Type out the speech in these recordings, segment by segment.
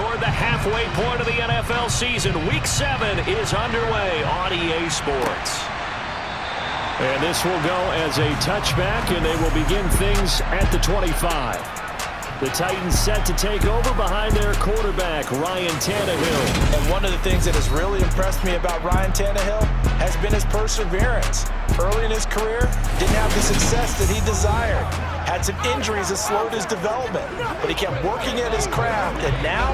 toward the halfway point of the NFL season. Week 7 is underway on EA Sports. And this will go as a touchback, and they will begin things at the 25. The Titans set to take over behind their quarterback, Ryan Tannehill. And one of the things that has really impressed me about Ryan Tannehill has been his perseverance. Early in his career, didn't have the success that he desired. Had some injuries that slowed his development, but he kept working at his craft, and now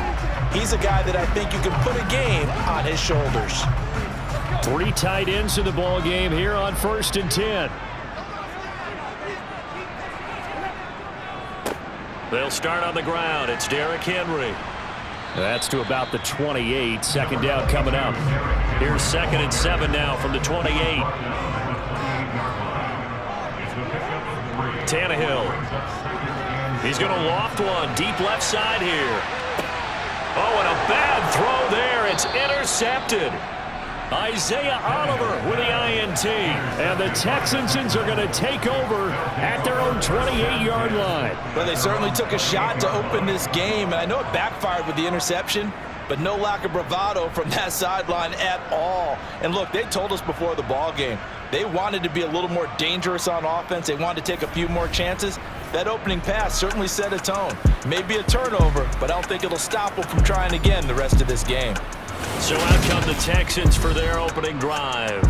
he's a guy that I think you can put a game on his shoulders. 3 tight ends in the ball game here on 1st and 10. They'll start on the ground. It's Derrick Henry. That's to about the 28. Second down coming up. Here's 2nd and 7 now from the 28. Tannehill. He's going to loft one deep left side here. Oh, and a bad throw there. It's intercepted. Isaiah Oliver with the INT. And the Texans are going to take over at their own 28-yard line. Well, they certainly took a shot to open this game, and I know it backfired with the interception, but no lack of bravado from that sideline at all. And look, they told us before the ball game, they wanted to be a little more dangerous on offense. They wanted to take a few more chances. That opening pass certainly set a tone. Maybe a turnover, but I don't think it'll stop them from trying again the rest of this game. So out come the Texans for their opening drive.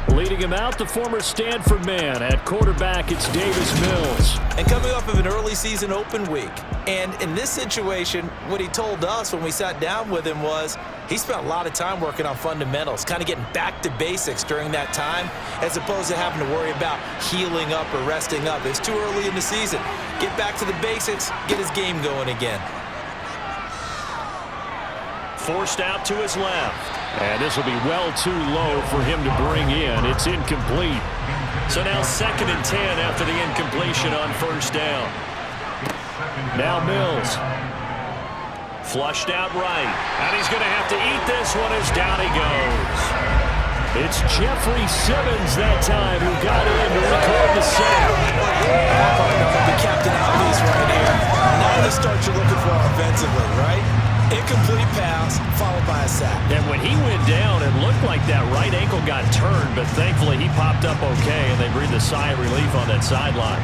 Leading him out, the former Stanford man. At quarterback, it's Davis Mills. And coming off of an early season open week. And in this situation, what he told us when we sat down with him was he spent a lot of time working on fundamentals, kind of getting back to basics during that time, as opposed to having to worry about healing up or resting up. It's too early in the season. Get back to the basics, get his game going again. Forced out to his left. And this will be well too low for him to bring in. It's incomplete. So now 2nd and 10 after the incompletion on 1st down. Now Mills. Flushed out right. And he's going to have to eat this one as down he goes. It's Jeffrey Simmons that time who got in to record the sack. The captain obvious right here. Now the start you're looking for offensively, right? Incomplete pass, followed by a sack. And when he went down, it looked like that right ankle got turned, but thankfully he popped up okay, and they breathed a sigh of relief on that sideline.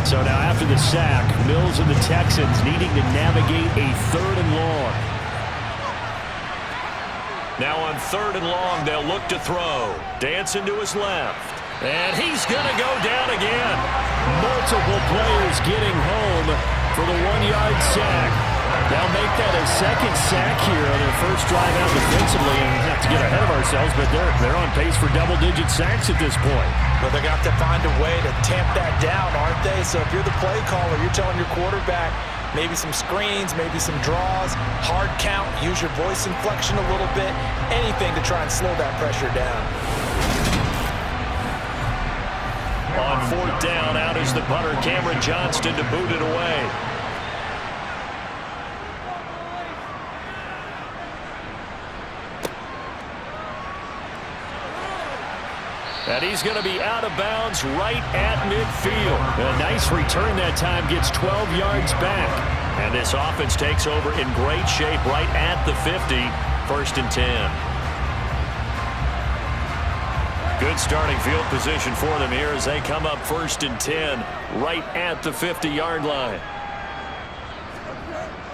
So now after the sack, Mills and the Texans needing to navigate a 3rd and long. Now on 3rd and long, they'll look to throw. Dancing to his left. And he's going to go down again. Multiple players getting home for the 1-yard sack. They'll make that a 2nd sack here on their first drive out defensively. And we have to get ahead of ourselves, but they're on pace for double-digit sacks at this point. Well, they're going to have to find a way to tamp that down, aren't they? So if you're the play caller, you're telling your quarterback maybe some screens, maybe some draws, hard count, use your voice inflection a little bit, anything to try and slow that pressure down. On 4th down, out is the punter, Cameron Johnston, to boot it away. And he's going to be out of bounds right at midfield. A nice return that time, gets 12 yards back. And this offense takes over in great shape right at the 50, 1st and 10. Good starting field position for them here as they come up 1st and 10 right at the 50-yard line.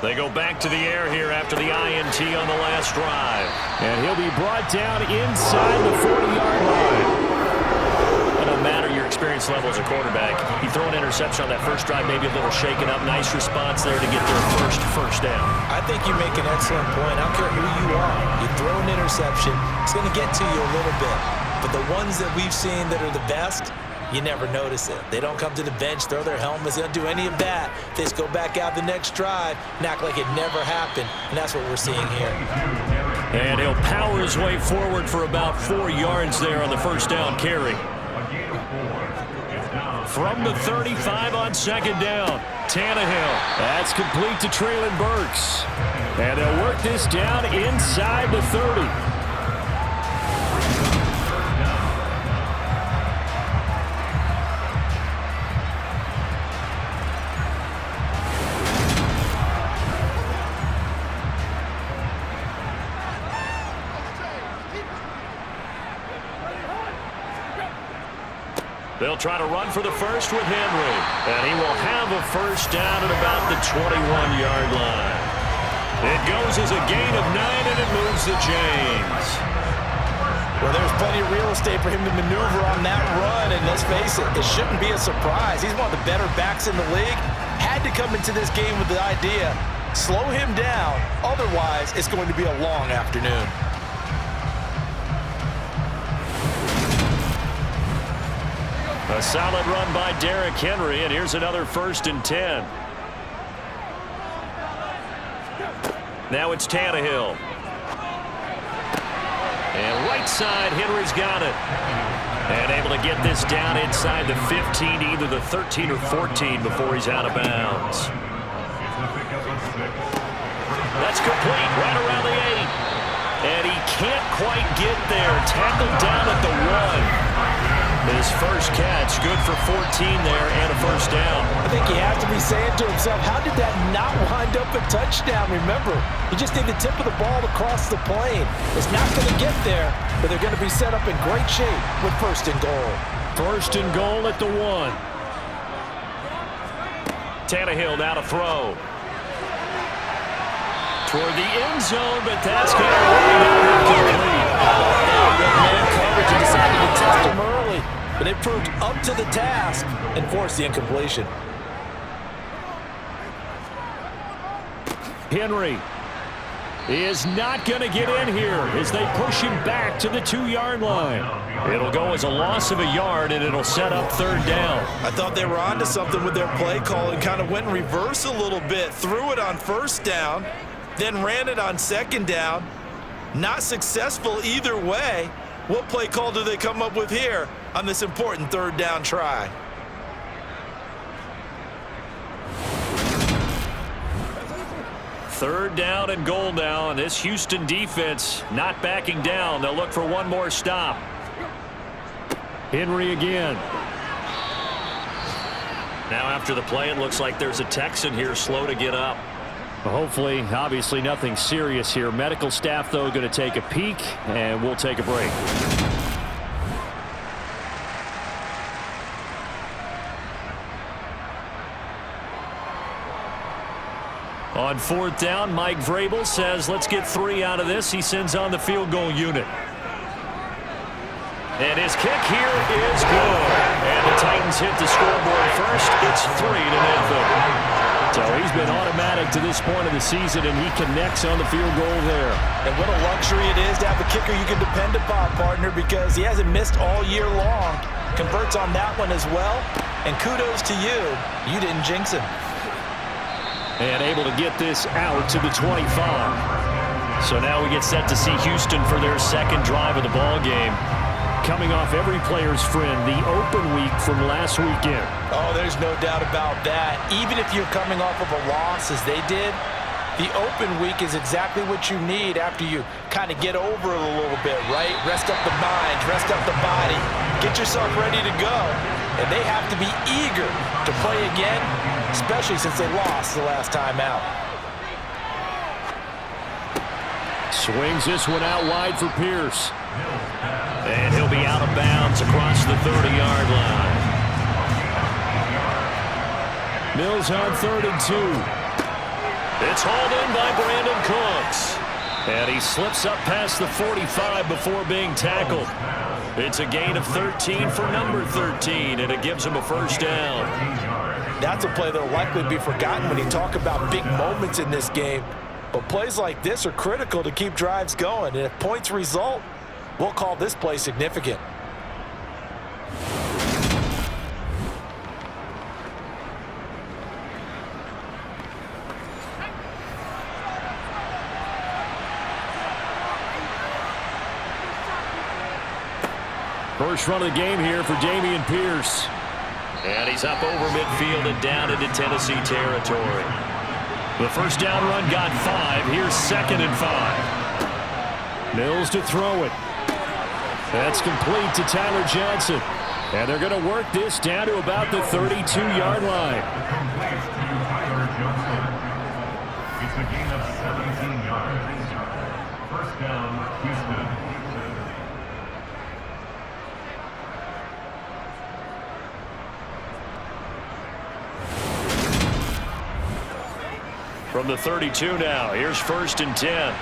They go back to the air here after the INT on the last drive. And he'll be brought down inside the 40-yard line. It doesn't matter your experience level as a quarterback. You throw an interception on that first drive, maybe a little shaken up. Nice response there to get their first down. I think you make an excellent point. I don't care who you are. You throw an interception, it's going to get to you a little bit. But the ones that we've seen that are the best, you never notice it. They don't come to the bench, throw their helmets, they don't do any of that. They just go back out the next drive and act like it never happened, and that's what we're seeing here. And he'll power his way forward for about 4 yards there on the first down carry. From the 35 on 2nd down, Tannehill. That's complete to Treylon Burks. And they'll work this down inside the 30. They'll try to run for the first with Henry. And he will have a first down at about the 21-yard line. It goes as a gain of 9, and it moves the chains. Well, there's plenty of real estate for him to maneuver on that run, and let's face it, it shouldn't be a surprise. He's one of the better backs in the league. Had to come into this game with the idea, slow him down, otherwise it's going to be a long afternoon. A solid run by Derrick Henry, and here's another 1st and 10. Now it's Tannehill. And right side, Henry's got it. And able to get this down inside the 15, either the 13 or 14 before he's out of bounds. That's complete, right around the 8. And he can't quite get there. Tackled down at the 1. His first catch, good for 14 there and a first down. I think he has to be saying to himself, how did that not wind up a touchdown? Remember, you just need the tip of the ball to cross the plane. It's not going to get there, but they're going to be set up in great shape with 1st and goal. 1st and goal at the 1. Tannehill now to throw. Toward the end zone, but that's going to wind up incomplete. Man coverage, he decided to test him early, but it proved up to the task and forced the incompletion. Henry is not going to get in here as they push him back to the 2-yard line. It'll go as a loss of a yard, and it'll set up 3rd down. I thought they were onto something with their play call and kind of went in reverse a little bit. Threw it on 1st down, then ran it on 2nd down. Not successful either way. What play call do they come up with here on this important 3rd down try? Third down and goal now, and this Houston defense not backing down. They'll look for one more stop. Henry again. Now after the play, it looks like there's a Texan here slow to get up. Hopefully, obviously nothing serious here. Medical staff, though, going to take a peek, and we'll take a break. On 4th down, Mike Vrabel says, let's get 3 out of this. He sends on the field goal unit. And his kick here is good. And the Titans hit the scoreboard first. It's 3-0. So he's been automatic to this point of the season, and he connects on the field goal there. And what a luxury it is to have a kicker you can depend upon, partner, because he hasn't missed all year long. Converts on that one as well. And kudos to you. You didn't jinx him. And able to get this out to the 25. So now we get set to see Houston for their 2nd drive of the ball game. Coming off every player's friend, the open week from last weekend. Oh, there's no doubt about that. Even if you're coming off of a loss as they did, the open week is exactly what you need after you kind of get over it a little bit, right? Rest up the mind, rest up the body, get yourself ready to go. And they have to be eager to play again, especially since they lost the last time out. Swings this one out wide for Pierce. And he'll be out of bounds across the 30-yard line. Mills on 3rd and 2. It's hauled in by Brandon Cooks. And he slips up past the 45 before being tackled. It's a gain of 13 for number 13, and it gives him a first down. That's a play that'll likely be forgotten when you talk about big moments in this game. But plays like this are critical to keep drives going. And if points result, we'll call this play significant. First run of the game here for Dameon Pierce. And he's up over midfield and down into Tennessee territory. The first down run got 5. Here's 2nd and 5. Mills to throw it. That's complete to Tyler Johnson. And they're going to work this down to about the 32-yard line. It's a gain of 17 yards. First down, Houston. From the 32 now, here's 1st and 10.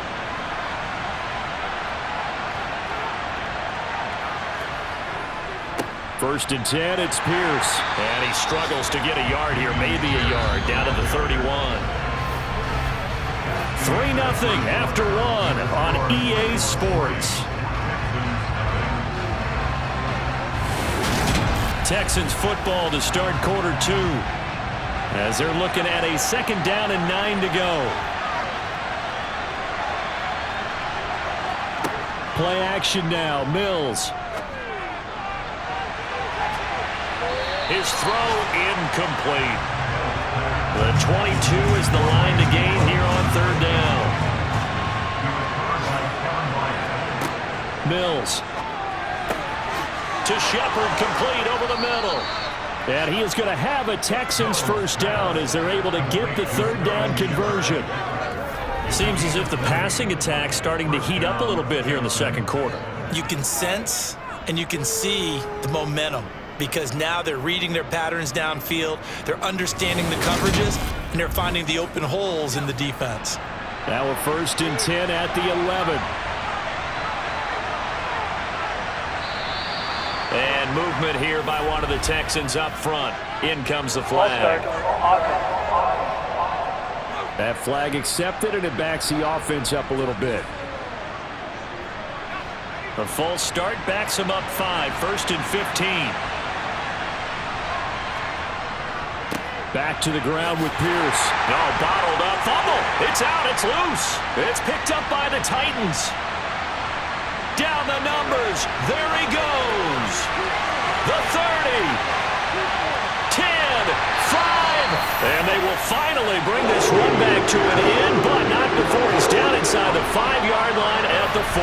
First and 10, it's Pierce. And he struggles to get a yard here, maybe a yard, down to the 31. 3-0 after 1 on EA Sports. Texans football to start quarter 2. As they're looking at a 2nd down and 9 to go. Play action now, Mills. His throw incomplete. The 22 is the line to gain here on 3rd down. Mills. To Shepard, complete over the middle. And he is going to have a Texans 1st down as they're able to get the 3rd down conversion. Seems as if the passing attack's starting to heat up a little bit here in the 2nd quarter. You can sense and you can see the momentum because now they're reading their patterns downfield, they're understanding the coverages, and they're finding the open holes in the defense. Now a 1st and 10 at the 11. And movement here by one of the Texans up front. In comes the flag. That flag accepted, and it backs the offense up a little bit. A false start backs him up 5. 1st and 15. Back to the ground with Pierce. No, bottled up. Fumble. It's out. It's loose. It's picked up by the Titans. Down the numbers. There he goes. The 30. 10. 5. And they will finally bring this run back to an end, but not before he's down inside the 5-yard line at the 4.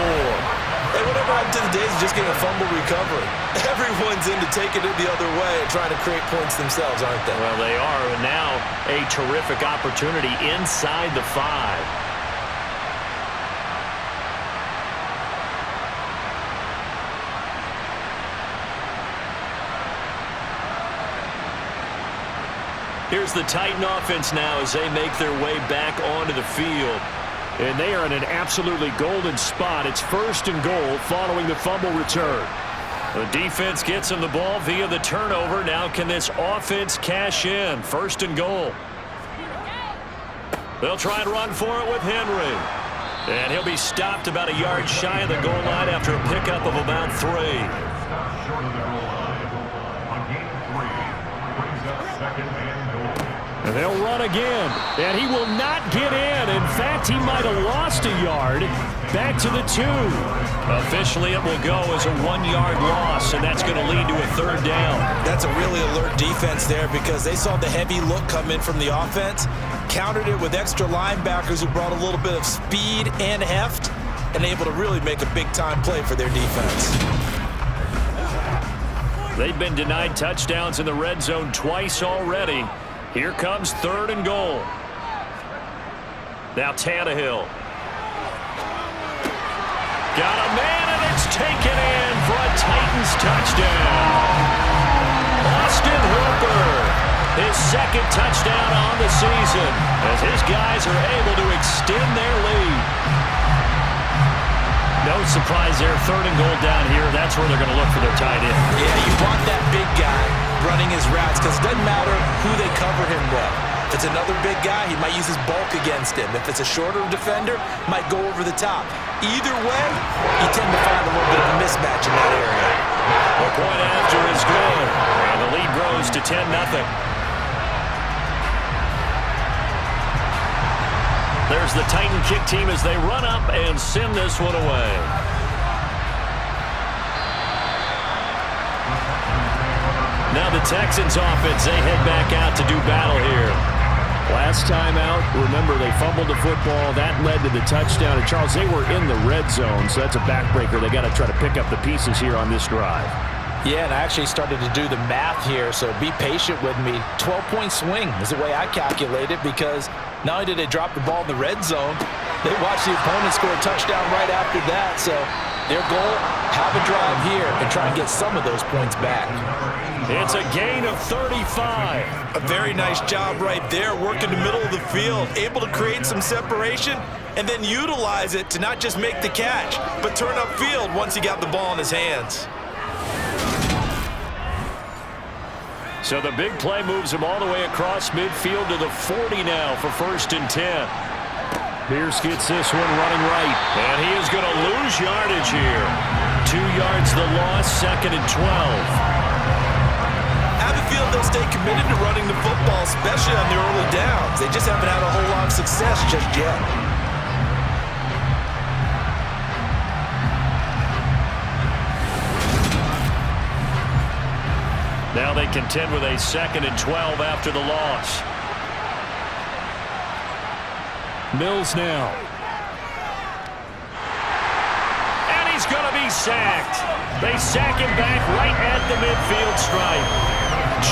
Hey, whatever happened to the days of just getting a fumble recovery? Everyone's into taking it the other way and trying to create points themselves, aren't they? Well, they are, and now a terrific opportunity inside the 5. Here's the Titan offense now as they make their way back onto the field. And they are in an absolutely golden spot. It's 1st and goal following the fumble return. The defense gets him the ball via the turnover. Now can this offense cash in? 1st and goal. They'll try and run for it with Henry. And he'll be stopped about a yard shy of the goal line after a pickup of about 3. Short of the goal line. On gain 3. Brings up 2nd and goal. And they'll run again. And he will not get in. In fact, he might have lost a yard. Back to the 2. Officially, it will go as a 1-yard loss, and that's going to lead to a 3rd down. That's a really alert defense there because they saw the heavy look come in from the offense, countered it with extra linebackers who brought a little bit of speed and heft, and able to really make a big-time play for their defense. They've been denied touchdowns in the red zone twice already. Here comes 3rd and goal. Now Tannehill. Got a man, and it's taken in for a Titans touchdown. Austin Hooper, his 2nd touchdown on the season, as his guys are able to extend their lead. No surprise there, 3rd and goal down here. That's where they're going to look for their tight end. Yeah, you want that big guy running his routes because it doesn't matter who they cover him with. If it's another big guy, he might use his bulk against him. If it's a shorter defender, might go over the top. Either way, you tend to find a little bit of a mismatch in that area. The point after is good, and the lead grows to 10-0. There's the Titan kick team as they run up and send this one away. Now the Texans offense, they head back out to do battle here. Last time out, remember, they fumbled the football. That led to the touchdown. And, Charles, they were in the red zone, so that's a backbreaker. They got to try to pick up the pieces here on this drive. Yeah, and I actually started to do the math here, so be patient with me. 12-point swing is the way I calculate it because not only did they drop the ball in the red zone, they watched the opponent score a touchdown right after that. So their goal, have a drive here and try and get some of those points back. It's a gain of 35. A very nice job right there, working the middle of the field, able to create some separation and then utilize it to not just make the catch, but turn upfield once he got the ball in his hands. So the big play moves him all the way across midfield to the 40 now for 1st and 10. Pierce gets this one running right. And he is going to lose yardage here. 2 yards the loss, 2nd and 12. I have a feeling they'll stay committed to running the football, especially on the early downs. They just haven't had a whole lot of success just yet. Now they contend with a 2nd and 12 after the loss. Mills now. And he's going to be sacked. They sack him back right at the midfield stripe.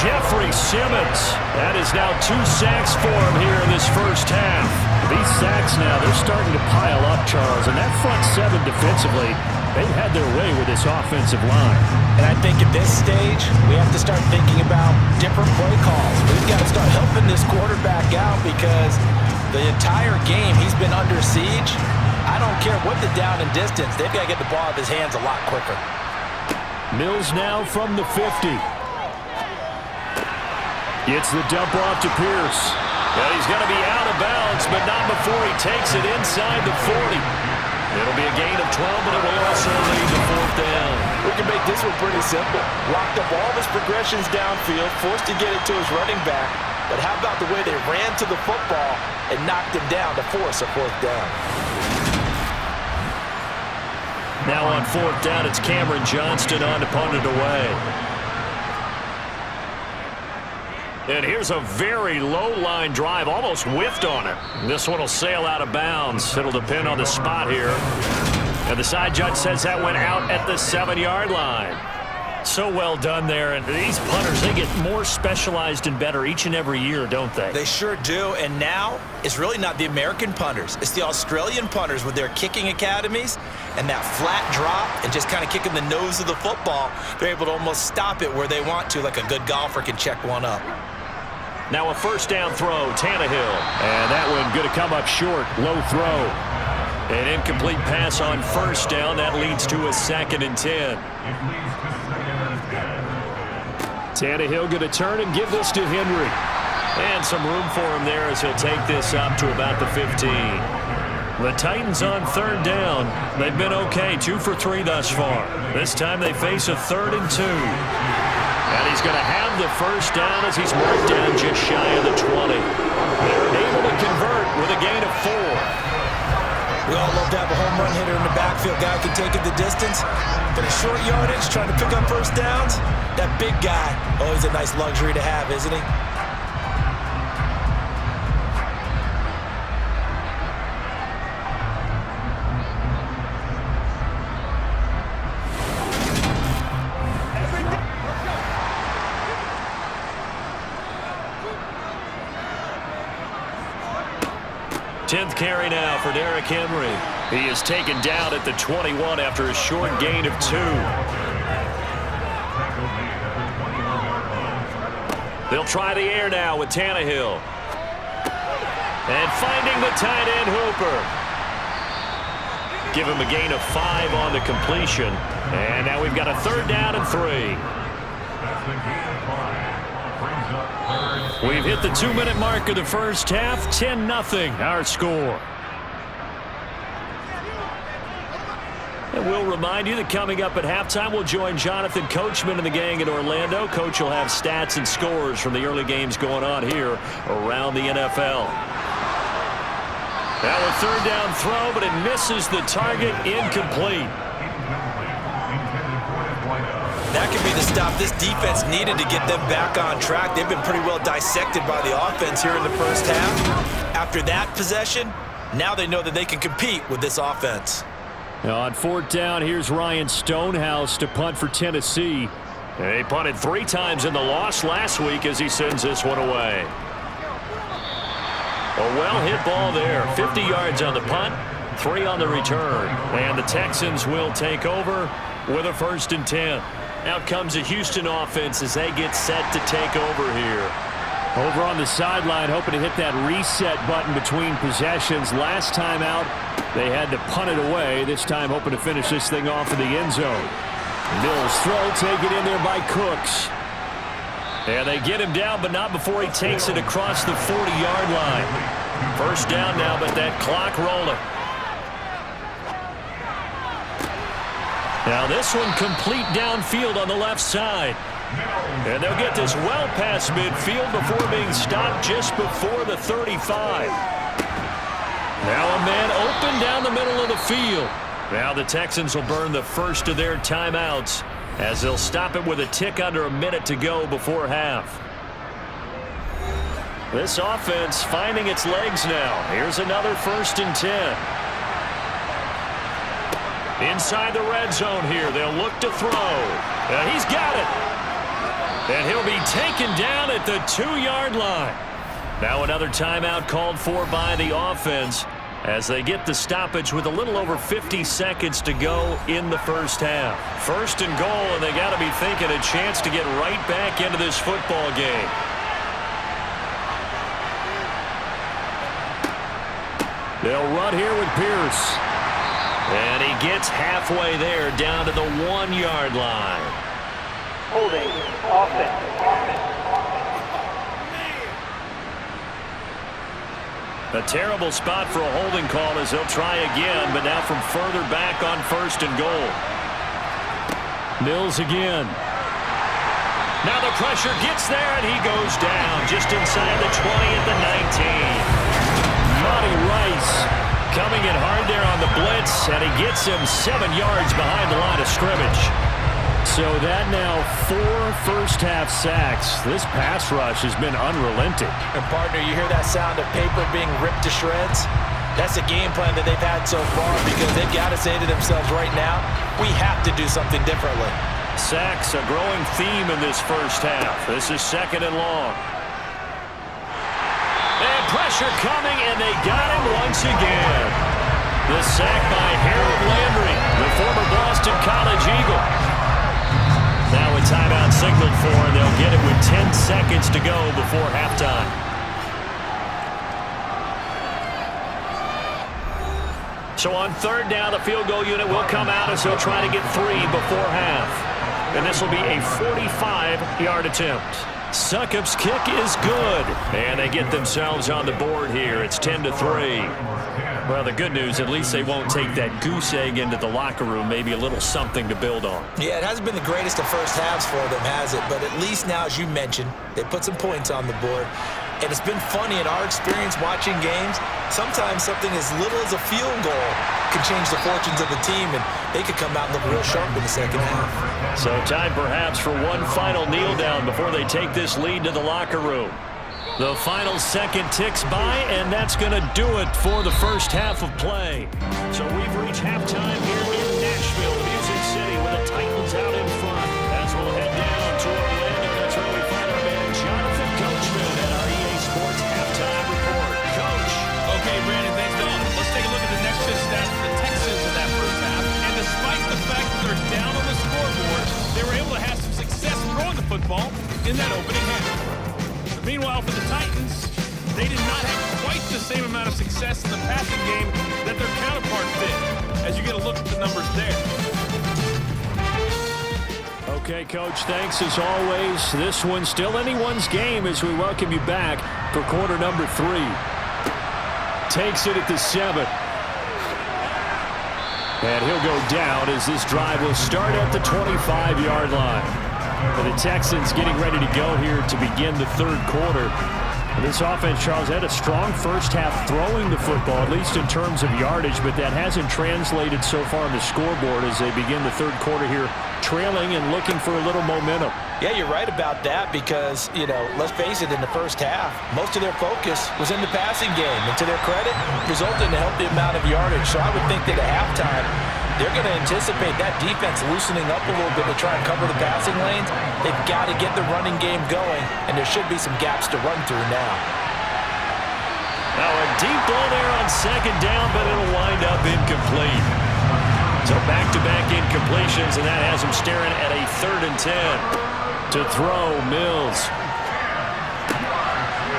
Jeffrey Simmons. That is now 2 sacks for him here in this first half. These sacks now, they're starting to pile up, Charles. And that front 7 defensively, they've had their way with this offensive line. And I think at this stage, we have to start thinking about different play calls. We've got to start helping this quarterback out because the entire game he's been under siege. I don't care what the down and distance. They've got to get the ball out of his hands a lot quicker. Mills now from the 50. Gets the dump off to Pierce. Well, he's going to be out of bounds, but not before he takes it inside the 40. It'll be a gain of 12, but it will also lead to 4th down. We can make this one pretty simple. Locked up all of his progressions downfield, forced to get it to his running back. But how about the way they ran to the football and knocked him down to force a 4th down? Now on 4th down, it's Cameron Johnston on to punt it away. And here's a very low-line drive, almost whiffed on it. This one will sail out of bounds. It'll depend on the spot here. And the side judge says that went out at the 7-yard line. So well done there. And these punters, they get more specialized and better each and every year, don't they? They sure do. And now it's really not the American punters. It's the Australian punters with their kicking academies and that flat drop and just kind of kicking the nose of the football. They're able to almost stop it where they want to, like a good golfer can check one up. Now a 1st down throw, Tannehill. And that one going to come up short. Low throw. An incomplete pass on 1st down. That leads to a 2nd and 10. Tannehill going to turn and give this to Henry. And some room for him there as he'll take this up to about the 15. The Titans on 3rd down. They've been okay, 2 for 3 thus far. This time they face a 3rd and 2. And he's going to have the 1st down as he's marked down just shy of the 20. They're able to convert with a gain of 4. We all love to have a home run hitter in the backfield. Guy can take it the distance. But a short yardage, trying to pick up 1st downs, that big guy, always a nice luxury to have, isn't he? Tenth carry now for Derrick Henry. He is taken down at the 21 after a short gain of 2. They'll try the air now with Tannehill. And finding the tight end Hooper. Give him a gain of 5 on the completion. And now we've got a 3rd down and 3. We've hit the 2-minute mark of the first half. 10-0 our score. And we'll remind you that coming up at halftime, we'll join Jonathan Coachman and the gang in Orlando. Coach will have stats and scores from the early games going on here around the NFL. Now a 3rd down throw, but it misses the target. Incomplete. That could be the stop this defense needed to get them back on track. They've been pretty well dissected by the offense here in the first half. After that possession, now they know that they can compete with this offense. Now on 4th down, here's Ryan Stonehouse to punt for Tennessee. They punted 3 times in the loss last week as he sends this one away. A well-hit ball there. 50 yards on the punt, 3 on the return. And the Texans will take over with a 1st and 10. Out comes the Houston offense as they get set to take over here. Over on the sideline, hoping to hit that reset button between possessions. Last time out, they had to punt it away. This time, hoping to finish this thing off in the end zone. Mills throw, taken in there by Cooks. And they get him down, but not before he takes it across the 40-yard line. First down now, but that clock rolling. Now this one complete downfield on the left side. And they'll get this well past midfield before being stopped just before the 35. Now a man open down the middle of the field. Now the Texans will burn the first of their timeouts as they'll stop it with a tick under a minute to go before half. This offense finding its legs now. Here's another 1st and 10. Inside the red zone here. They'll look to throw. And he's got it. And he'll be taken down at the 2-yard line. Now another timeout called for by the offense as they get the stoppage with a little over 50 seconds to go in the first half. 1st and goal, and they got to be thinking a chance to get right back into this football game. They'll run here with Pierce. And he gets halfway there down to the 1-yard line. Holding, offense. A terrible spot for a holding call as they'll try again, but now from further back on 1st and goal. Mills again. Now the pressure gets there, and he goes down just inside the 20 at the 19. Monty Rice coming in hard there on the blitz, and he gets him 7 yards behind the line of scrimmage. So that now 4 first-half sacks. This pass rush has been unrelenting. And, partner, you hear that sound of paper being ripped to shreds? That's the game plan that they've had so far because they've got to say to themselves right now, we have to do something differently. Sacks, a growing theme in this first half. This is 2nd and long. And pressure coming, and they got him once again. The sack by Harold Landry, the former Boston College Eagle. Now a timeout signaled for, and they'll get it with 10 seconds to go before halftime. So on 3rd down, the field goal unit will come out as they'll try to get 3 before half. And this will be a 45-yard attempt. Succop's kick is good. And they get themselves on the board here. It's 10-3. Well, the good news, at least they won't take that goose egg into the locker room. Maybe a little something to build on. Yeah, it hasn't been the greatest of first halves for them, has it? But at least now, as you mentioned, they put some points on the board. And it's been funny in our experience watching games. Sometimes something as little as a field goal can change the fortunes of the team, and they could come out and look real sharp in the second half. So time perhaps for one final kneel down before they take this lead to the locker room. The final second ticks by, and that's going to do it for the first half of play. So we've reached halftime here in Nashville, Music City, with the Titans out in front. As we'll head down to Orlando, that's where we find our man Jonathan Coachman at our EA Sports Halftime Report. Coach. Okay, Brandon, thanks. No, let's take a look at the next shift stats for the Texans in that first half. And despite the fact that they're down on the scoreboard, they were able to have some success throwing the football in that opening half. Meanwhile, for the Titans, they did not have quite the same amount of success in the passing game that their counterpart did, as you get a look at the numbers there. Okay, Coach, thanks as always. This one's still anyone's game as we welcome you back for quarter number 3. Takes it at the 7. And he'll go down as this drive will start at the 25-yard line. And the Texans getting ready to go here to begin the 3rd quarter. And this offense, Charles, had a strong first half throwing the football, at least in terms of yardage, but that hasn't translated so far on the scoreboard as they begin the 3rd quarter here, trailing and looking for a little momentum. Yeah, you're right about that because, you know, let's face it, in the first half, most of their focus was in the passing game. And to their credit, resulted in a healthy amount of yardage. So I would think that at halftime, they're going to anticipate that defense loosening up a little bit to try and cover the passing lanes. They've got to get the running game going, and there should be some gaps to run through now. Now a deep ball there on 2nd down, but it'll wind up incomplete. So back-to-back incompletions, and that has him staring at a 3rd and 10. To throw, Mills.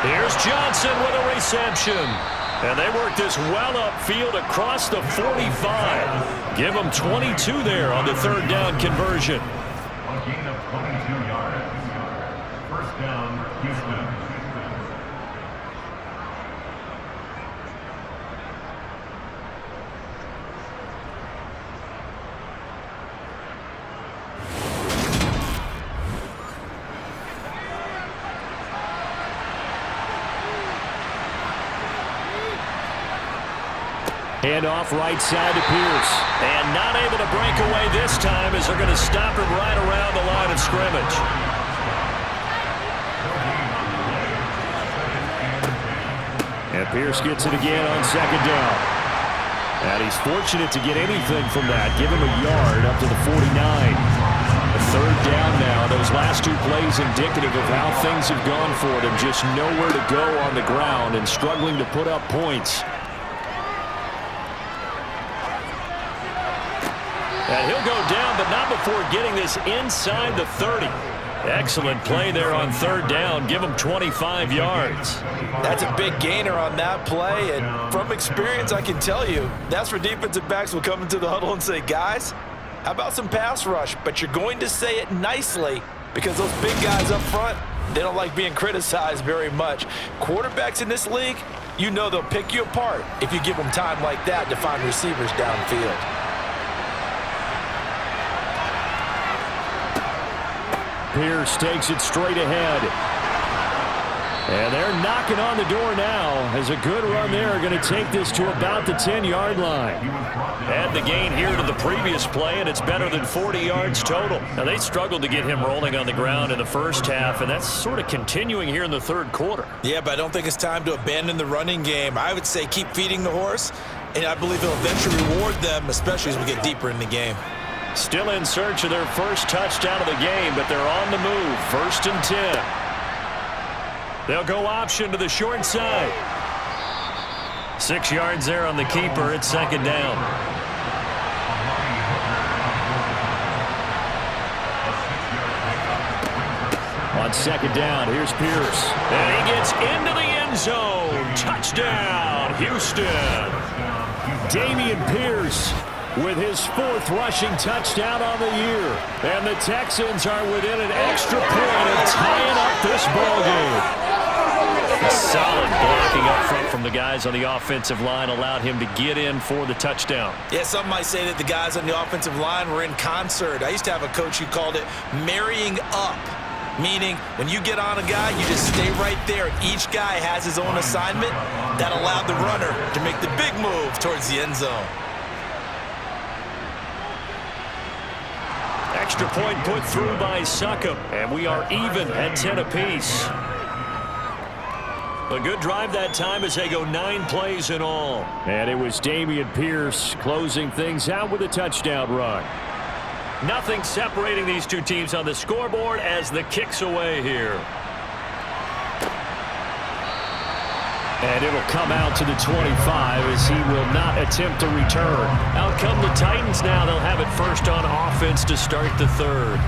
Here's Johnson with a reception. And they work this well upfield across the 45. Give them 22 there on the 3rd down conversion. A gain of 22 yards. First down, Houston. Hand off right side to Pierce. And not able to break away this time as they're going to stop him right around the line of scrimmage. And Pierce gets it again on 2nd down. And he's fortunate to get anything from that. Give him a yard up to the 49. A 3rd down now. Those last 2 plays indicative of how things have gone for them. Just nowhere to go on the ground and struggling to put up points. And he'll go down, but not before getting this inside the 30. Excellent play there on 3rd down. Give him 25 yards. That's a big gainer on that play, and from experience, I can tell you, that's where defensive backs will come into the huddle and say, guys, how about some pass rush? But you're going to say it nicely because those big guys up front, they don't like being criticized very much. Quarterbacks in this league, you know they'll pick you apart if you give them time like that to find receivers downfield. Pierce takes it straight ahead. And they're knocking on the door now as a good run there are going to take this to about the 10-yard line. Add the gain here to the previous play, and it's better than 40 yards total. Now, they struggled to get him rolling on the ground in the first half, and that's sort of continuing here in the 3rd quarter. Yeah, but I don't think it's time to abandon the running game. I would say keep feeding the horse, and I believe it'll eventually reward them, especially as we get deeper in the game. Still in search of their first touchdown of the game, but they're on the move. 1st and 10. They'll go option to the short side. 6 yards there on the keeper. It's 2nd down. On 2nd down, here's Pierce. And he gets into the end zone. Touchdown, Houston. Damian Pierce with his 4th rushing touchdown on the year. And the Texans are within an extra point of tying up this ballgame. Solid blocking up front from the guys on the offensive line allowed him to get in for the touchdown. Yeah, some might say that the guys on the offensive line were in concert. I used to have a coach who called it marrying up, meaning when you get on a guy, you just stay right there. Each guy has his own assignment. That allowed the runner to make the big move towards the end zone. Extra point put through by Succop, and we are even at 10 apiece. A good drive that time as they go 9 plays in all. And it was Damian Pierce closing things out with a touchdown run. Nothing separating these two teams on the scoreboard as the kick's away here. And it'll come out to the 25 as he will not attempt to return. Out come the Titans now. They'll have it first on offense to start the 3rd.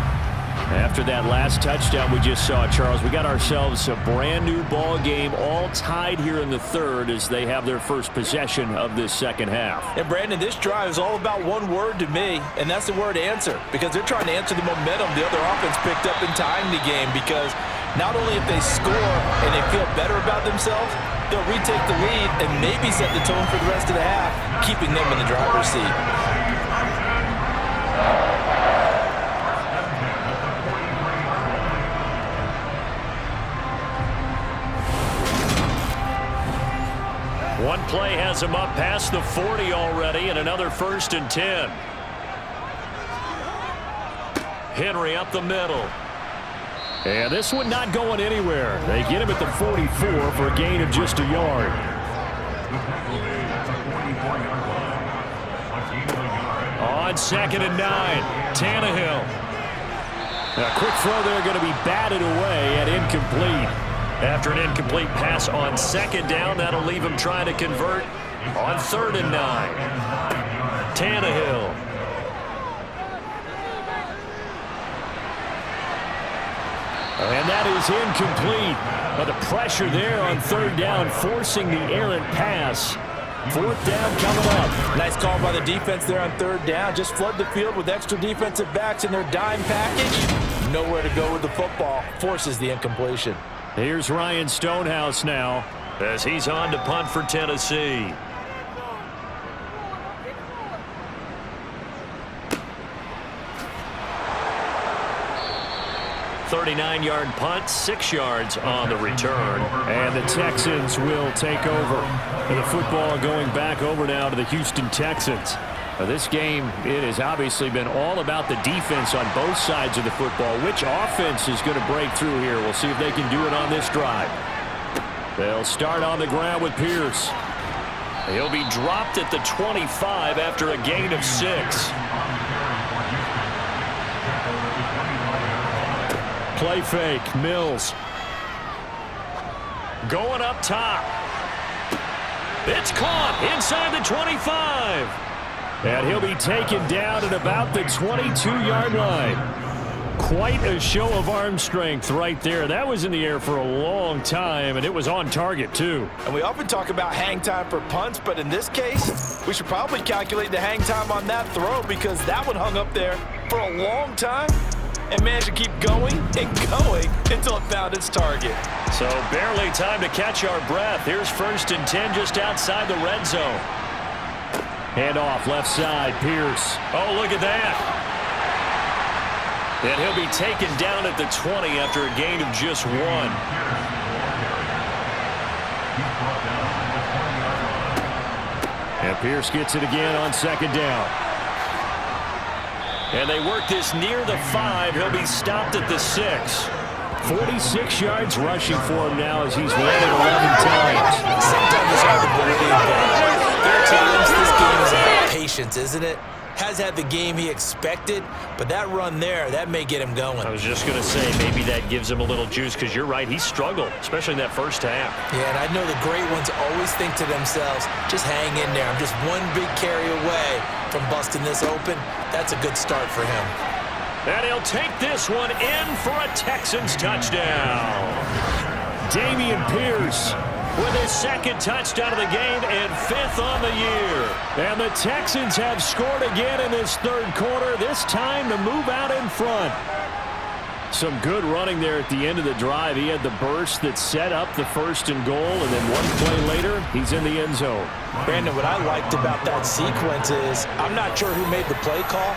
After that last touchdown we just saw, Charles, we got ourselves a brand new ball game, all tied here in the 3rd as they have their first possession of this 2nd half. And Brandon, this drive is all about one word to me, and that's the word answer, because they're trying to answer the momentum the other offense picked up in tying the game, because not only if they score and they feel better about themselves, they'll retake the lead and maybe set the tone for the rest of the half, keeping them in the driver's seat. One play has him up past the 40 already, and another 1st and 10. Henry up the middle. And this one not going anywhere. They get him at the 44 for a gain of just a yard. On 2nd and 9, Tannehill. A quick throw there going to be batted away and incomplete. After an incomplete pass on 2nd down, that'll leave him trying to convert on 3rd and 9. Tannehill And that is incomplete. But the pressure there on third down, forcing the errant pass. Fourth down coming up. Nice call by the defense there on third down. Just flood the field with extra defensive backs in their dime package. Nowhere to go with the football. Forces the incompletion. Here's Ryan Stonehouse now, as he's on to punt for Tennessee. .39-yard punt, 6 yards on the return. And the Texans will take over. And the football going back over now to the Houston Texans. Now this game, it has obviously been all about the defense on both sides of the football. Which offense is going to break through here? We'll see if they can do it on this drive. They'll start on the ground with Pierce. He'll be dropped at the 25 after a gain of 6. Play fake, Mills. Going up top. It's caught inside the 25. And he'll be taken down at about the 22-yard line. Quite a show of arm strength right there. That was in the air for a long time, and it was on target, too. And we often talk about hang time for punts, but in this case, we should probably calculate the hang time on that throw because that one hung up there for a long time and managed to keep going and going until it found its target. So barely time to catch our breath. Here's 1st and 10 just outside the red zone. Hand off left side, Pierce. Oh, look at that. And he'll be taken down at the 20 after a gain of just 1. And Pierce gets it again on 2nd down. And they work this near the 5. He'll be stopped at the 6. 46 yards rushing for him now as he's run it 11 times. Sometimes it's hard to believe that. There are times this game is about patience, isn't it? Has had the game he expected, but that run there, that may get him going. I was just going to say, maybe that gives him a little juice because you're right, he struggled, especially in that first half. Yeah, and I know the great ones always think to themselves, just hang in there. I'm just one big carry away from busting this open. That's a good start for him. And he'll take this one in for a Texans touchdown. Dameon Pierce with his 2nd touchdown of the game and 5th on the year. And the Texans have scored again in this 3rd quarter, this time to move out in front. Some good running there at the end of the drive. He had the burst that set up the 1st and goal, and then one play later, he's in the end zone. Brandon, what I liked about that sequence is I'm not sure who made the play call,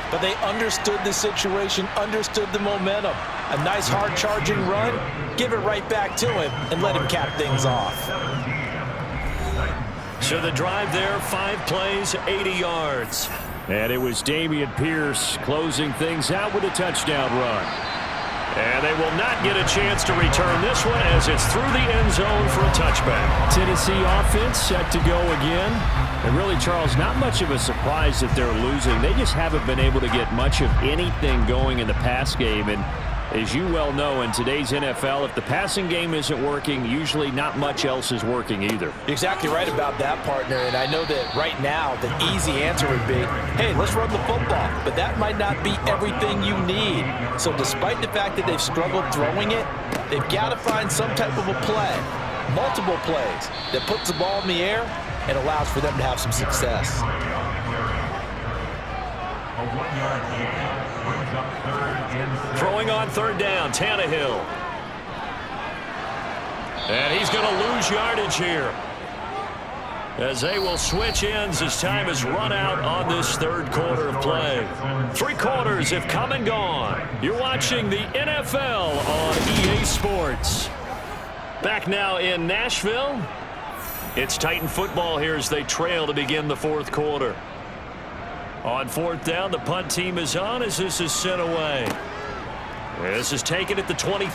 but they understood the situation, understood the momentum. A nice hard charging run, give it right back to him and let him cap things off. So the drive there, 5 plays, 80 yards. And it was Dameon Pierce closing things out with a touchdown run. And they will not get a chance to return this one as it's through the end zone for a touchback. Tennessee offense set to go again. And really, Charles, not much of a surprise that they're losing. They just haven't been able to get much of anything going in the pass game. And as you well know, in today's NFL, if the passing game isn't working, usually not much else is working either. You're exactly right about that, partner. And I know that right now the easy answer would be, hey, let's run the football. But that might not be everything you need. So despite the fact that they've struggled throwing it, they've got to find some type of a play, multiple plays, that puts the ball in the air and allows for them to have some success. Throwing on 3rd down, Tannehill. And he's going to lose yardage here, as they will switch ends as time is run out on this 3rd quarter of play. 3 quarters have come and gone. You're watching the NFL on EA Sports. Back now in Nashville. It's Titan football here as they trail to begin the 4th quarter. On 4th down, the punt team is on as this is sent away. This is taken at the 23.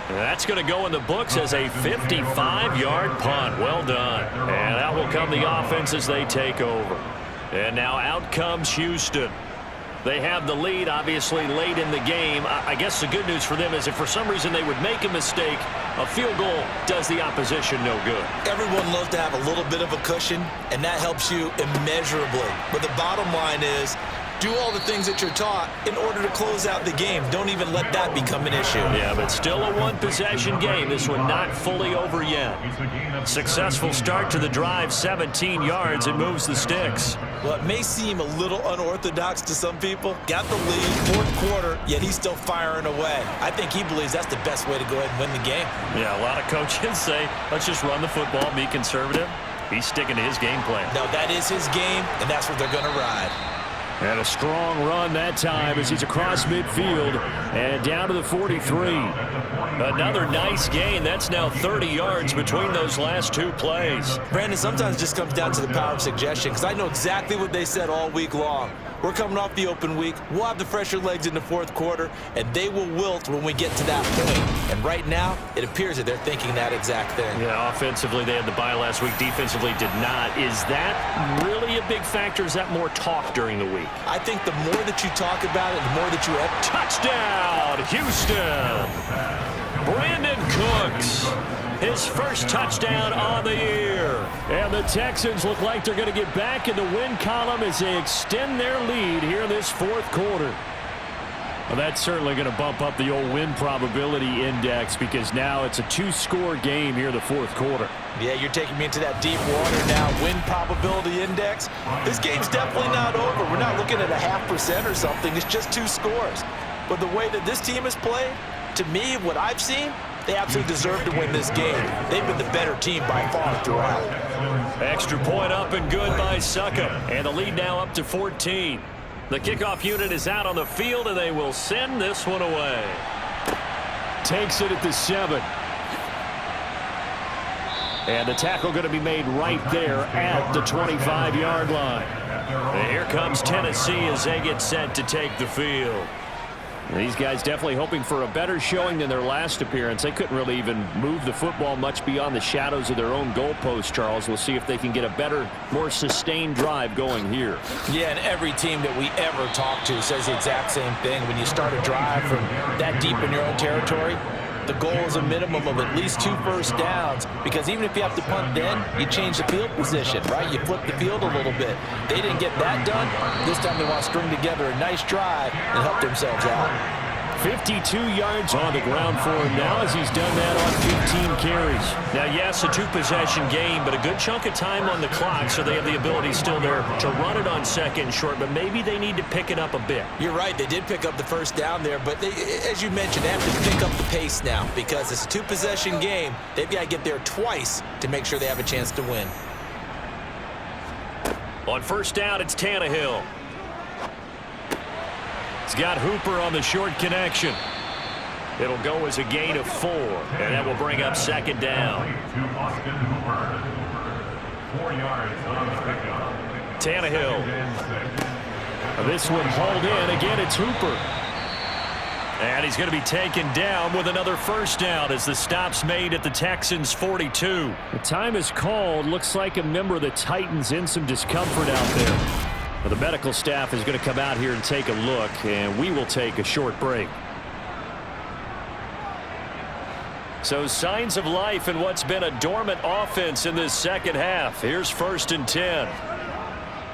That's going to go in the books as a 55-yard punt. Well done. And out will come the offense as they take over. And now out comes Houston. They have the lead, obviously, late in the game. I guess the good news for them is if for some reason they would make a mistake, a field goal does the opposition no good. Everyone loves to have a little bit of a cushion, and that helps you immeasurably. But the bottom line is Do all the things that you're taught in order to close out the game. Don't even let that become an issue. Yeah, but still a one-possession game. This one not fully over yet. Successful start to the drive, 17 yards. It moves the sticks. Well, it may seem a little unorthodox to some people. Got the lead, fourth quarter, yet he's still firing away. I think he believes that's the best way to go ahead and win the game. Yeah, a lot of coaches say, let's just run the football, be conservative. He's sticking to his game plan. No, that is his game, and that's what they're going to ride. And a strong run that time as he's across midfield and down to the 43. Another nice gain. That's now 30 yards between those last two plays. Brandon, sometimes it just comes down to the power of suggestion, because I know exactly what they said all week long. We're coming off the open week. We'll have the fresher legs in the fourth quarter, and they will wilt when we get to that point. And right now, it appears that they're thinking that exact thing. Yeah, offensively, they had the bye last week. Defensively, did not. Is that really a big factor? Is that more talk during the week? I think the more that you talk about it, the more that you have. Touchdown, Houston. Brandon Cooks. His first touchdown on the year. And the Texans look like they're going to get back in the win column as they extend their lead here in this fourth quarter. Well, that's certainly going to bump up the old win probability index because now it's a two-score game here in the fourth quarter. Yeah, you're taking me into that deep water now. Win probability index. This game's definitely not over. We're not looking at a 0.5% or something. It's just 2 scores. But the way that this team has played, to me, what I've seen, they absolutely deserve to win this game. They've been the better team by far throughout. Extra point up and good by Suckup. And the lead now up to 14. The kickoff unit is out on the field, and they will send this one away. Takes it at the 7. And the tackle going to be made right there at the 25-yard line. And here comes Tennessee as they get set to take the field. These guys definitely hoping for a better showing than their last appearance. They couldn't really even move the football much beyond the shadows of their own goalpost, Charles. We'll see if they can get a better, more sustained drive going here. Yeah, and every team that we ever talk to says the exact same thing. When you start a drive from that deep in your own territory, the goal is a minimum of at least 2 first downs, because even if you have to punt then, you change the field position, right? You flip the field a little bit. They didn't get that done. This time they want to string together a nice drive and help themselves out. 52 yards on the ground for him now as he's done that on 15 carries. Now, yes, a 2-possession game, but a good chunk of time on the clock, so they have the ability still there to run it on second and short, but maybe they need to pick it up a bit. You're right. They did pick up the first down there, but they, as you mentioned, they have to pick up the pace now because it's a 2-possession game. They've got to get there twice to make sure they have a chance to win. On first down, it's Tannehill. He's got Hooper on the short connection. It'll go as a gain of 4, and that will bring up second down. Tannehill. This one hauled in. Again, it's Hooper. And he's going to be taken down with another first down as the stop's made at the Texans' 42. The time is called. Looks like a member of the Titans in some discomfort out there. Well, the medical staff is going to come out here and take a look, and we will take a short break. So signs of life in what's been a dormant offense in this second half. Here's 1st and 10.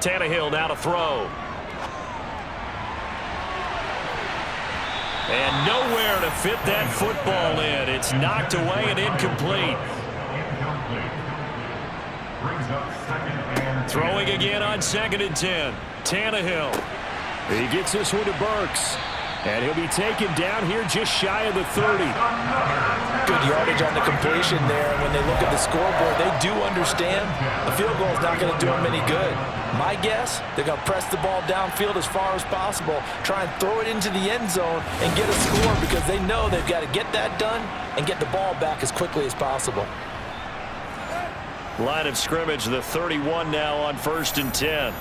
Tannehill now to throw. And nowhere to fit that football in. It's knocked away and incomplete. Throwing again on 2nd and 10. Tannehill. He gets this one to Burks. And he'll be taken down here just shy of the 30. Good yardage on the completion there. And when they look at the scoreboard, they do understand the field goal is not going to do them any good. My guess, they're going to press the ball downfield as far as possible, try and throw it into the end zone and get a score because they know they've got to get that done and get the ball back as quickly as possible. Line of scrimmage, the 31 now on 1st and 10.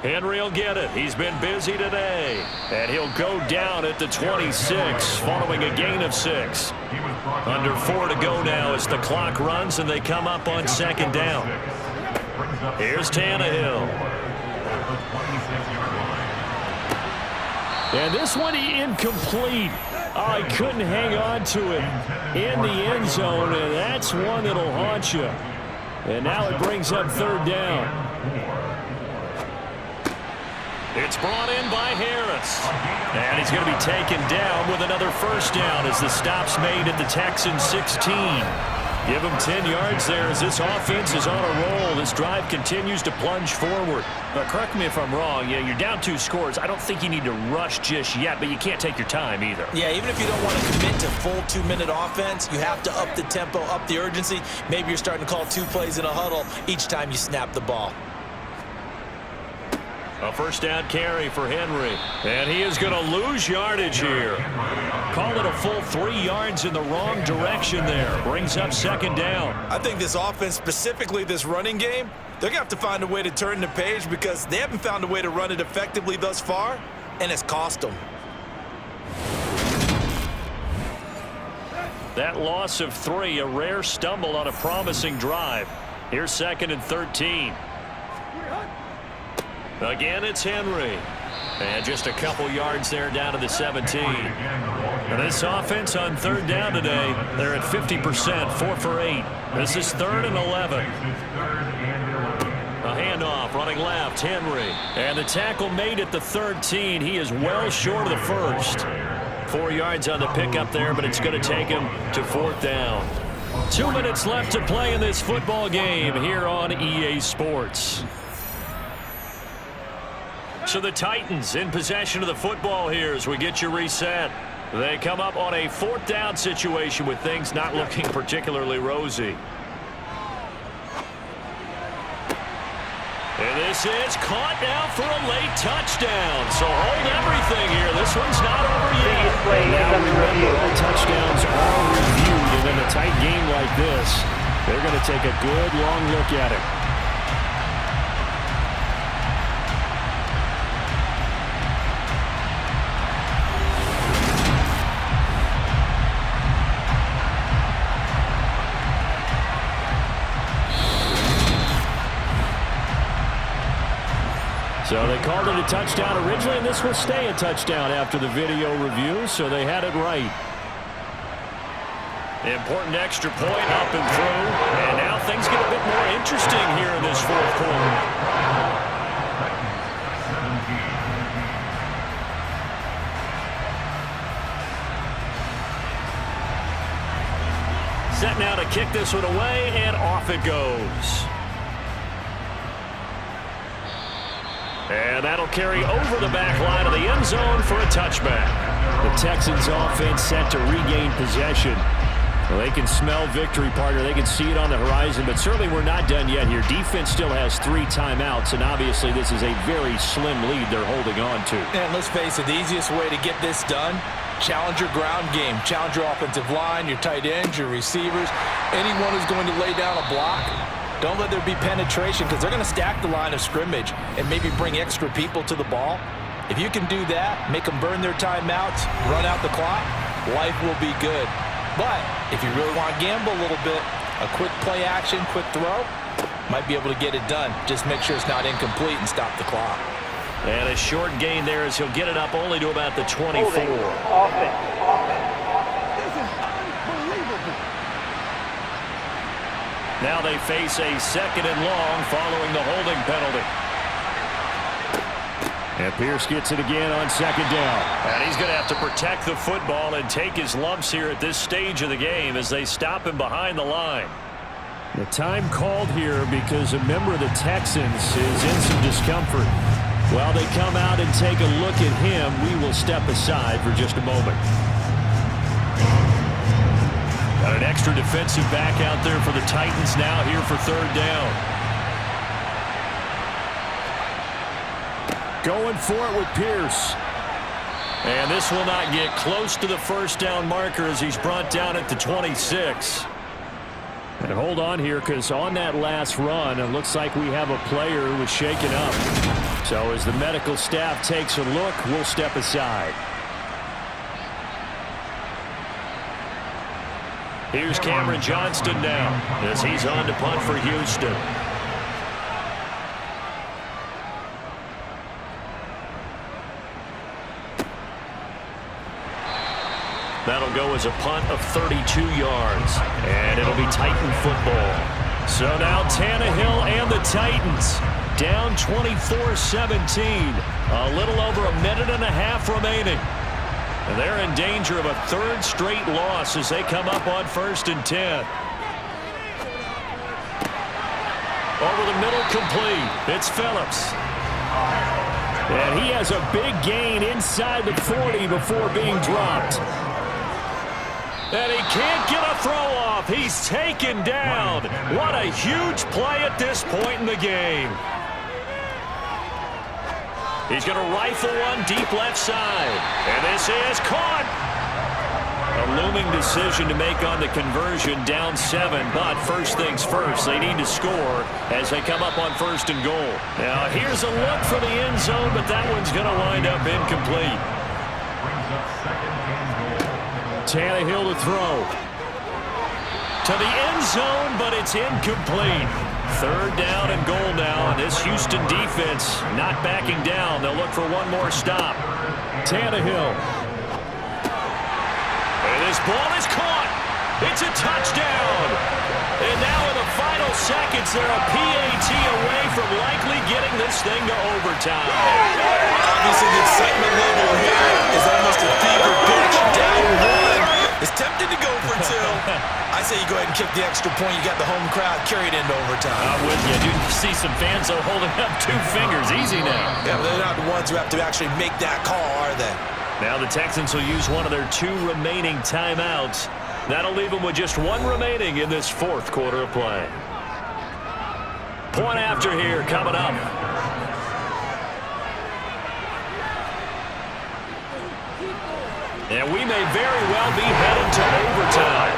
Henry will get it. He's been busy today. And he'll go down at the 26 following a gain of 6. Under 4 to go now as the clock runs and they come up on 2nd down. Here's Tannehill. And this one incomplete. Oh, he couldn't hang on to it in the end zone, and that's one that'll haunt you. And now it brings up third down. It's brought in by Harris. And he's going to be taken down with another first down as the stop's made at the Texans 16. Give him 10 yards there as this offense is on a roll. This drive continues to plunge forward. But correct me if I'm wrong. Yeah, you're down 2 scores. I don't think you need to rush just yet, but you can't take your time either. Yeah, even if you don't want to commit to full 2-minute offense, you have to up the tempo, up the urgency. Maybe you're starting to call 2 plays in a huddle each time you snap the ball. A first down carry for Henry. And he is going to lose yardage here. Call it a full 3 yards in the wrong direction there. Brings up second down. I think this offense, specifically this running game, they're going to have to find a way to turn the page because they haven't found a way to run it effectively thus far, and it's cost them. That loss of 3, a rare stumble on a promising drive. Here's 2nd and 13. Again, it's Henry. And just a couple yards there down to the 17. And this offense on third down today, they're at 50%, 4 for 8. This is 3rd and 11. A handoff, running left, Henry. And the tackle made at the 13. He is well short of the first. 4 yards on the pickup there, but it's going to take him to 4th down. 2 minutes left to play in this football game here on EA Sports. So the Titans in possession of the football here as we get you reset. They come up on a 4th down situation with things not looking particularly rosy. And this is caught now for a late touchdown. So hold everything here. This one's not over yet. Now remember, all touchdowns are reviewed, and in a tight game like this, they're going to take a good long look at it. So they called it a touchdown originally, and this will stay a touchdown after the video review, so they had it right. Important extra point up and through, and now things get a bit more interesting here in this 4th quarter. Set now to kick this one away, and off it goes. And that'll carry over the back line of the end zone for a touchback. The Texans offense set to regain possession. Well, they can smell victory, partner. They can see it on the horizon, but certainly we're not done yet here. Defense still has 3 timeouts, and obviously this is a very slim lead they're holding on to. And let's face it, the easiest way to get this done, challenge your ground game. Challenge your offensive line, your tight ends, your receivers, anyone who's going to lay down a block. Don't let there be penetration because they're going to stack the line of scrimmage and maybe bring extra people to the ball. If you can do that, make them burn their timeouts, run out the clock, life will be good. But if you really want to gamble a little bit, a quick play action, quick throw, might be able to get it done. Just make sure it's not incomplete and stop the clock. And a short gain there as he'll get it up only to about the 24. Now they face a 2nd and long following the holding penalty. And Pierce gets it again on 2nd down. And he's going to have to protect the football and take his lumps here at this stage of the game as they stop him behind the line. The time called here because a member of the Texans is in some discomfort. While they come out and take a look at him, we will step aside for just a moment. Got an extra defensive back out there for the Titans now here for 3rd down. Going for it with Pierce. And this will not get close to the first down marker as he's brought down at the 26. And hold on here because on that last run, it looks like we have a player who was shaken up. So as the medical staff takes a look, we'll step aside. Here's Cameron Johnston now as he's on to punt for Houston. That'll go as a punt of 32 yards. And it'll be Titan football. So now Tannehill and the Titans down 24-17. A little over a minute and a half remaining. And they're in danger of a third straight loss as they come up on 1st and 10. Over the middle, complete. It's Phillips. And he has a big gain inside the 40 before being dropped. And he can't get a throw off. He's taken down. What a huge play at this point in the game. He's going to rifle one deep left side. And this is caught. A looming decision to make on the conversion, down 7. But first things first, they need to score as they come up on 1st and goal. Now here's a look for the end zone, but that one's going to wind up incomplete. Tannehill to throw. To the end zone, but it's incomplete. 3rd down and goal now, and this Houston defense not backing down. They'll look for one more stop. Tannehill. And this ball is caught. It's a touchdown. And now in the final seconds, they're a PAT away from likely getting this thing to overtime. Obviously, the excitement level here is almost a fever pitch. Down 1. It's tempted to go for 2. I say you go ahead and kick the extra point. You got the home crowd carried into overtime. I'm with you. You see some fans though holding up 2 fingers. Easy now. Yeah, but they're not the ones who have to actually make that call, are they? Now the Texans will use one of their 2 remaining timeouts. That'll leave them with just 1 remaining in this 4th quarter of play. Point after here coming up. And we may very well be headed to overtime.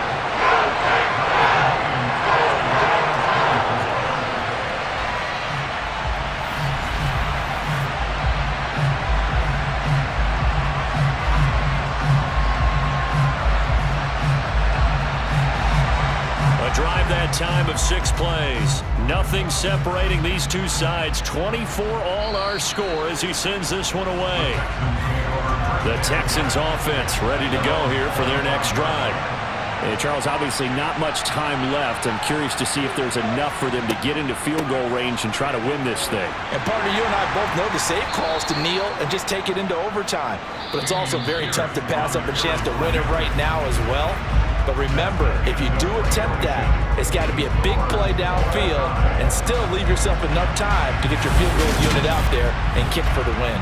A drive that time of 6 plays. Nothing separating these 2 sides. 24 all our score as he sends this one away. The Texans offense ready to go here for their next drive. Hey, Charles, obviously not much time left. I'm curious to see if there's enough for them to get into field goal range and try to win this thing. And partner, you and I both know the safe calls to kneel and just take it into overtime. But it's also very tough to pass up a chance to win it right now as well. But remember, if you do attempt that, it's got to be a big play downfield and still leave yourself enough time to get your field goal unit out there and kick for the win.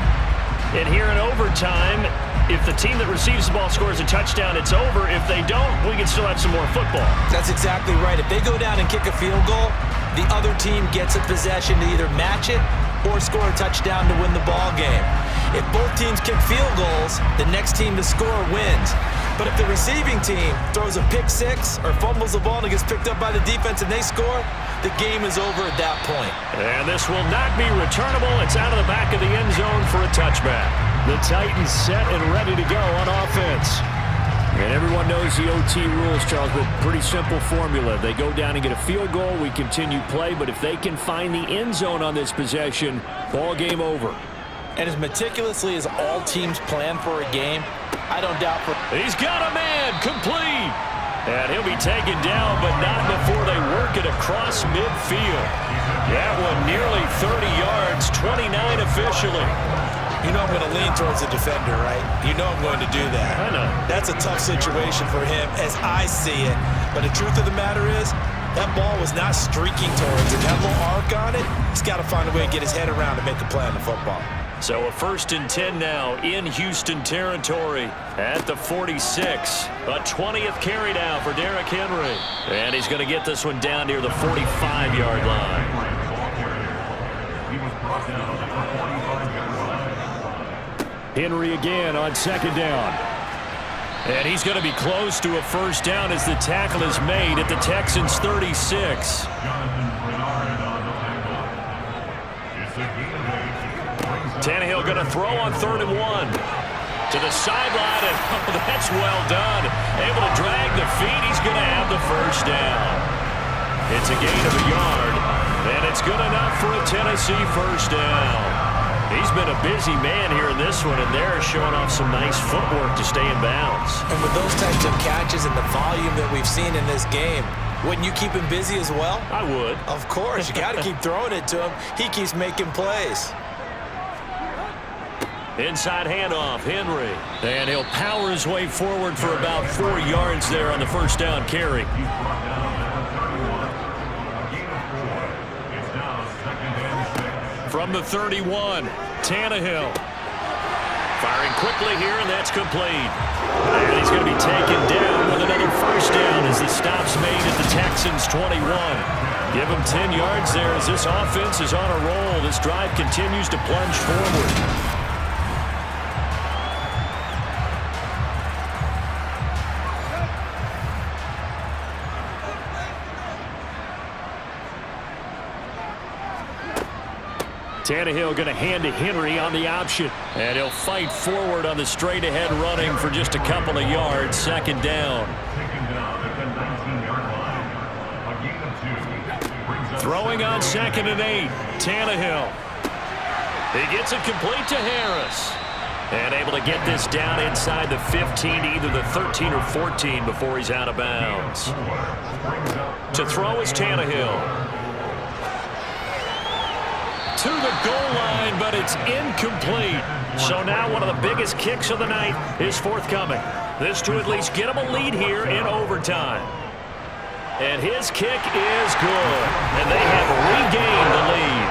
And here in overtime, if the team that receives the ball scores a touchdown, it's over. If they don't, we can still have some more football. That's exactly right. If they go down and kick a field goal, the other team gets a possession to either match it or score a touchdown to win the ball game. If both teams kick field goals, the next team to score wins. But if the receiving team throws a pick 6 or fumbles the ball and it gets picked up by the defense and they score, the game is over at that point. And this will not be returnable. It's out of the back of the end zone for a touchback. The Titans set and ready to go on offense. And everyone knows the OT rules, Charles, but pretty simple formula. They go down and get a field goal, we continue play, but if they can find the end zone on this possession, ball game over. And as meticulously as all teams plan for a game, I don't doubt for... He's got a man, complete. And he'll be taken down, but not before they work it across midfield. That one nearly 30 yards, 29 officially. You know I'm going to lean towards the defender, right? You know I'm going to do that. I know. That's a tough situation for him as I see it. But the truth of the matter is, that ball was not streaking towards it. That little arc on it, he's got to find a way to get his head around to make a play on the football. So a 1st and 10 now in Houston territory at the 46. A 20th carry now for Derrick Henry. And he's going to get this one down near the 45-yard line. He was brought down at the 45-yard line. Henry again on 2nd down. And he's going to be close to a 1st down as the tackle is made at the Texans' 36. Tannehill going to throw on 3rd and 1. To the sideline, and oh, that's well done. Able to drag the feet. He's going to have the 1st down. It's a gain of a yard, and it's good enough for a Tennessee 1st down. He's been a busy man here in this one, and they're showing off some nice footwork to stay in bounds. And with those types of catches and the volume that we've seen in this game, wouldn't you keep him busy as well? I would. Of course. You got to keep throwing it to him. He keeps making plays. Inside handoff, Henry. And he'll power his way forward for about 4 yards there on the first down carry. He's brought down at 31. A gain of 4. It's now 2nd and 6. From the 31, Tannehill. Firing quickly here, and that's complete. And he's going to be taken down with another first down as the stop's made at the Texans' 21. Give him 10 yards there as this offense is on a roll. This drive continues to plunge forward. Tannehill going to hand to Henry on the option. And he'll fight forward on the straight-ahead running for just a couple of yards. Second down. Taken down at the 19-yard line. A gain of 2. Brings up Throwing on 2nd and 8. Tannehill. He gets it complete to Harris. And able to get this down inside the 15, either the 13 or 14 before he's out of bounds. To throw is Tannehill. To the goal line, but it's incomplete. So now one of the biggest kicks of the night is forthcoming. This to at least get him a lead here in overtime. And his kick is good. And they have regained the lead.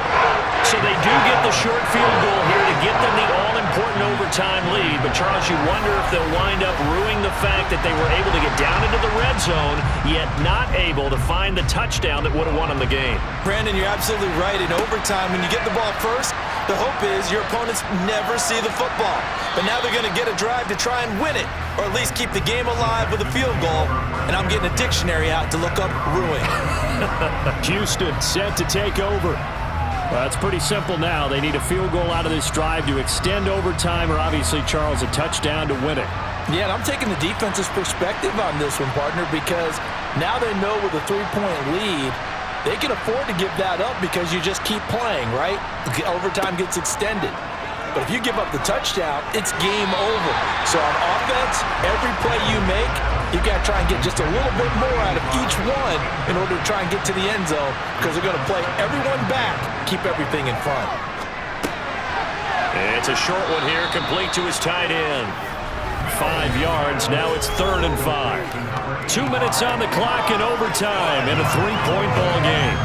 So they do get the short field goal here to get them the all-important overtime lead. But, Charles, you wonder if they'll wind up ruining the fact that they were able to get down into the red zone, yet not able to find the touchdown that would have won them the game. Brandon, you're absolutely right. In overtime, when you get the ball first, the hope is your opponents never see the football. But now they're going to get a drive to try and win it, or at least keep the game alive with a field goal. And I'm getting a dictionary out to look up ruin. Houston set to take over. Well, it's pretty simple now. They need a field goal out of this drive to extend overtime, or obviously, Charles, a touchdown to win it. Yeah, and I'm taking the defense's perspective on this one, partner, because now they know with a 3-point lead, they can afford to give that up because you just keep playing, right? Overtime gets extended. But if you give up the touchdown, it's game over. So on offense, every play you make, you've got to try and get just a little bit more out of each one in order to try and get to the end zone, because they're going to play everyone back, keep everything in front. It's a short one here, complete to his tight end. 5 yards, now it's 3rd and 5. 2 minutes on the clock in overtime in a 3-point ball game.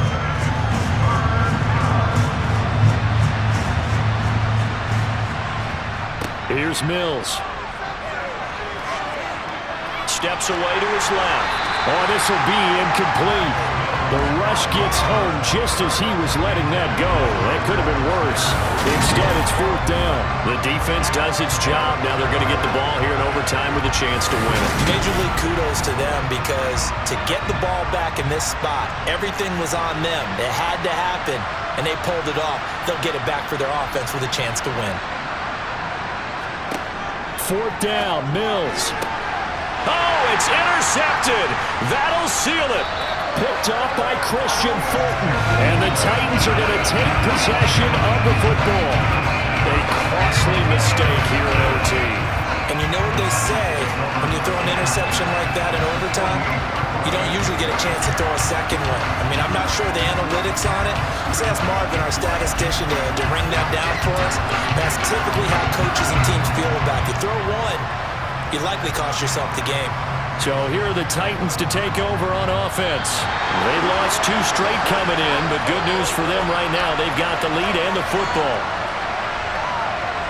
Here's Mills. Steps away to his left. Oh, this will be incomplete. The rush gets home just as he was letting that go. That could have been worse. Instead, it's 4th down. The defense does its job. Now they're going to get the ball here in overtime with a chance to win it. Major league kudos to them, because to get the ball back in this spot, everything was on them. It had to happen, and they pulled it off. They'll get it back for their offense with a chance to win. 4th down, Mills. Oh, it's intercepted. That'll seal it. Picked off by Christian Fulton. And the Titans are going to take possession of the football. A costly mistake here in OT. And you know what they say, when you throw an interception like that in overtime, you don't usually get a chance to throw a second one. I mean, I'm not sure the analytics on it. Let's ask Marvin, our statistician, to ring that down for us. That's typically how coaches and teams feel about it. You throw one, you likely cost yourself the game. So here are the Titans to take over on offense. They lost 2 straight coming in, but good news for them right now. They've got the lead and the football.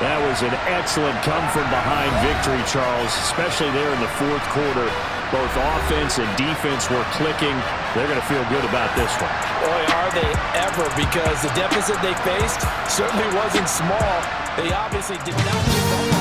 That was an excellent come-from-behind victory, Charles, especially there in the 4th quarter. Both offense and defense were clicking. They're going to feel good about this one. Boy, are they ever, because the deficit they faced certainly wasn't small. They obviously did not give up.